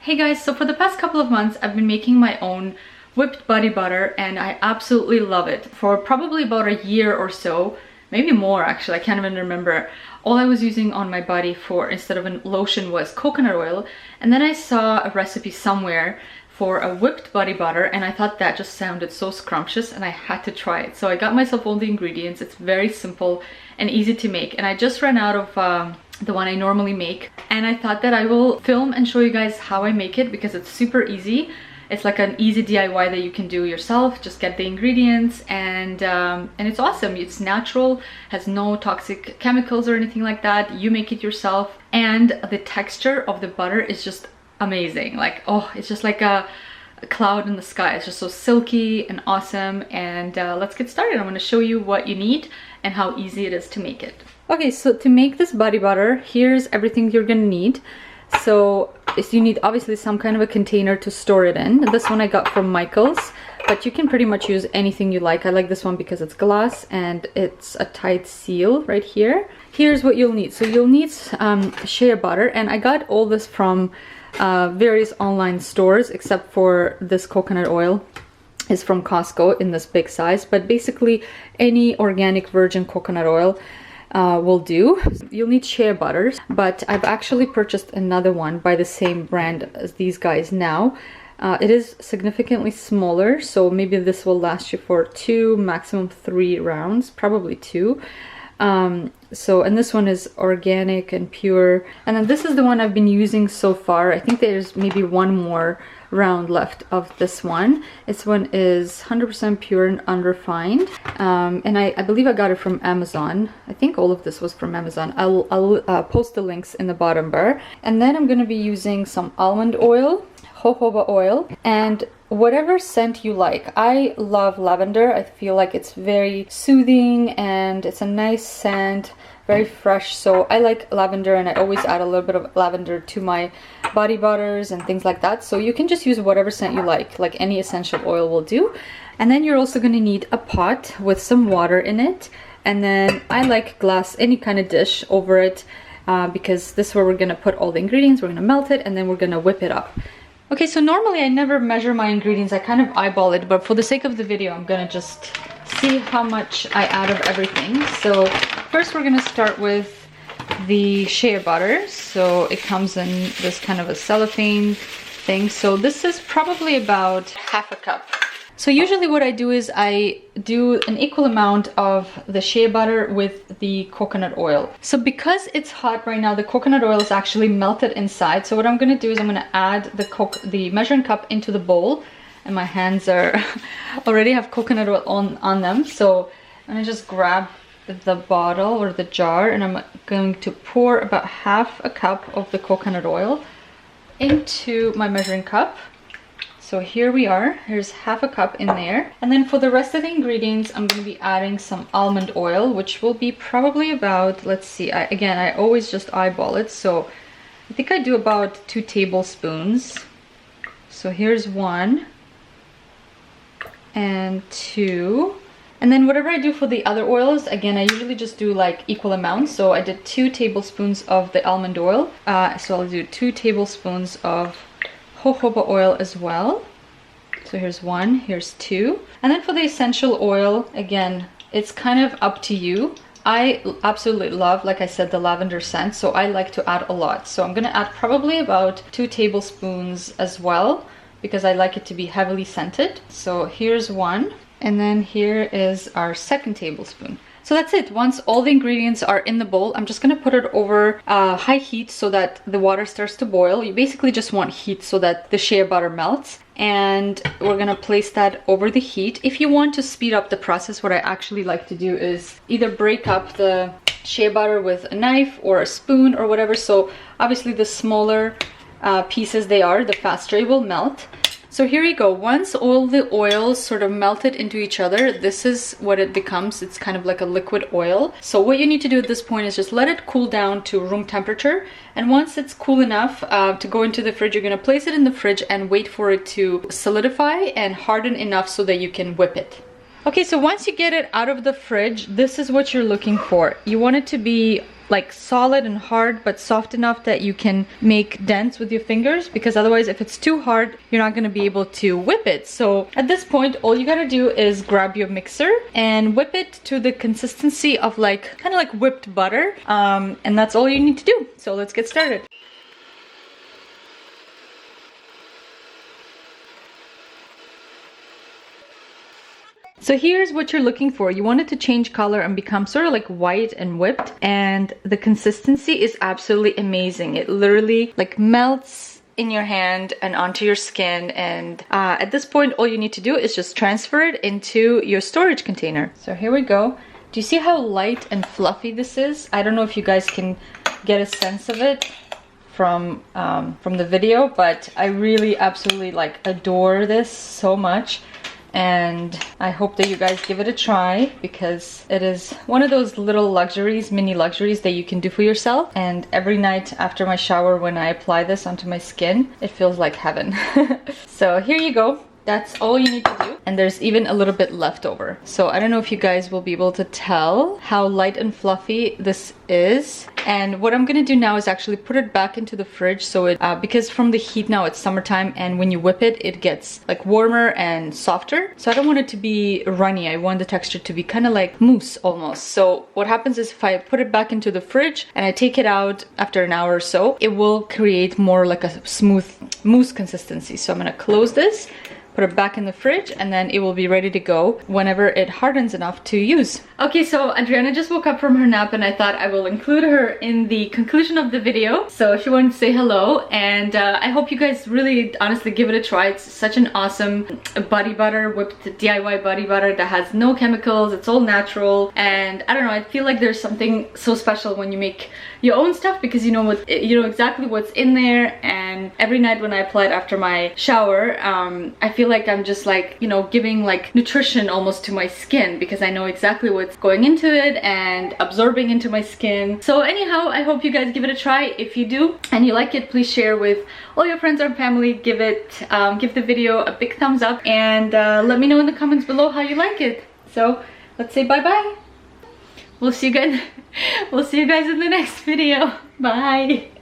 Hey guys, so for the past couple of months I've been making my own whipped body butter and I absolutely love it. For probably about a year or so, maybe more actually, I can't even remember. All I was using on my body for instead of a lotion was coconut oil, and then I saw a recipe somewhere for a whipped body butter and I thought that just sounded so scrumptious and I had to try it. So I got myself all the ingredients. It's very simple and easy to make, and I just ran out of the one I normally make, and I thought that I will film and show you guys how I make it because it's super easy. It's like an easy DIY that you can do yourself. Just get the ingredients and it's awesome. It's natural, has no toxic chemicals or anything like that. You make it yourself, and the texture of the butter is just amazing. Like, oh, it's just like a cloud in the sky. It's just so silky and awesome. And let's get started. I'm going to show you what you need and how easy it is to make it. Okay, so to make this body butter, here's everything you're gonna need. So you need obviously some kind of a container to store it in. This one I got from Michael's, but you can pretty much use anything you like. I like this one because it's glass and it's a tight seal right here. Here's what you'll need. So you'll need shea butter, and I got all this from various online stores except for this coconut oil is from Costco in this big size, but basically any organic virgin coconut oil will do. You'll need shea butters, but I've actually purchased another one by the same brand as these guys now. It is significantly smaller, so maybe this will last you for 2, maximum 3 rounds, probably 2. And this one is organic and pure. And then this is the one I've been using so far. I think there's maybe one more round left of this one. This one is 100% pure and unrefined. And I believe I got it from Amazon. I think all of this was from Amazon. I'll post the links in the bottom bar. And then I'm going to be using some almond oil, jojoba oil, and whatever scent you like. I love lavender. I feel like it's very soothing and it's a nice scent, very fresh. So I like lavender, and I always add a little bit of lavender to my body butters and things like that. So you can just use whatever scent you like any essential oil will do. And then you're also going to need a pot with some water in it. And then I like glass, any kind of dish over it, because this is where we're going to put all the ingredients. We're going to melt it and then we're going to whip it up. Okay, so normally I never measure my ingredients. I kind of eyeball it, but for the sake of the video, I'm gonna just see how much I add of everything. So first we're gonna start with the shea butter. So it comes in this kind of a cellophane thing. So this is probably about half a cup. So usually what I do is I do an equal amount of the shea butter with the coconut oil. So because it's hot right now, the coconut oil is actually melted inside. So what I'm going to do is I'm going to add the measuring cup into the bowl. And my hands are already have coconut oil on them. So I'm going to just grab the bottle or the jar, and I'm going to pour about half a cup of the coconut oil into my measuring cup. So here we are, here's half a cup in there. And then for the rest of the ingredients, I'm going to be adding some almond oil, which will be probably about, let's see, again, I always just eyeball it. So I think I do about 2 tablespoons. So here's 1 and 2. And then whatever I do for the other oils, again, I usually just do like equal amounts. So I did 2 tablespoons of the almond oil. So I'll do 2 tablespoons of jojoba oil as well. So here's 1, here's 2. And then for the essential oil, again, it's kind of up to you. I absolutely love, like I said, the lavender scent, so I like to add a lot. So I'm gonna add probably about 2 tablespoons as well, because I like it to be heavily scented. So here's 1, and then here is our 2nd tablespoon. So that's it. Once all the ingredients are in the bowl, I'm just going to put it over high heat so that the water starts to boil. You basically just want heat so that the shea butter melts. And we're going to place that over the heat. If you want to speed up the process, what I actually like to do is either break up the shea butter with a knife or a spoon or whatever. So obviously the smaller pieces they are, the faster it will melt. So here you go. Once all the oils sort of melted into each other, this is what it becomes. It's kind of like a liquid oil. So what you need to do at this point is just let it cool down to room temperature. And once it's cool enough to go into the fridge, you're going to place it in the fridge and wait for it to solidify and harden enough so that you can whip it. Okay, so once you get it out of the fridge, this is what you're looking for. You want it to be like solid and hard, but soft enough that you can make dents with your fingers, because otherwise if it's too hard, you're not going to be able to whip it. So at this point, all you gotta do is grab your mixer and whip it to the consistency of like kind of like whipped butter, and that's all you need to do. So let's get started. So here's what you're looking for. You want it to change color and become sort of like white and whipped, and the consistency is absolutely amazing. It literally like melts in your hand and onto your skin, and at this point all you need to do is just transfer it into your storage container. So here we go. Do you see how light and fluffy this is? I don't know if you guys can get a sense of it from the video, but I really absolutely like adore this so much. And I hope that you guys give it a try, because it is one of those little luxuries, mini luxuries that you can do for yourself. And every night after my shower, when I apply this onto my skin, it feels like heaven. So here you go. That's all you need to do. And there's even a little bit left over. So I don't know if you guys will be able to tell how light and fluffy this is. And what I'm gonna do now is actually put it back into the fridge, so it because from the heat now, it's summertime, and when you whip it, it gets like warmer and softer. So I don't want it to be runny. I want the texture to be kind of like mousse almost. So what happens is if I put it back into the fridge and I take it out after an hour or so, it will create more like a smooth mousse consistency. So I'm gonna close this, put it back in the fridge, and then it will be ready to go whenever it hardens enough to use. Okay, so Adriana just woke up from her nap, and I thought I will include her in the conclusion of the video. So she wanted to say hello, and I hope you guys really honestly give it a try. It's such an awesome body butter, whipped DIY body butter that has no chemicals. It's all natural, and I don't know, I feel like there's something so special when you make your own stuff, because you know exactly what's in there. And every night when I apply it after my shower, I feel like I'm just like, you know, giving like nutrition almost to my skin, because I know exactly what's going into it and absorbing into my skin. So anyhow, I hope you guys give it a try. If you do and you like it, please share with all your friends or family. Give the video a big thumbs up, and let me know in the comments below how you like it. So let's say bye bye. We'll see you guys in the next video. Bye.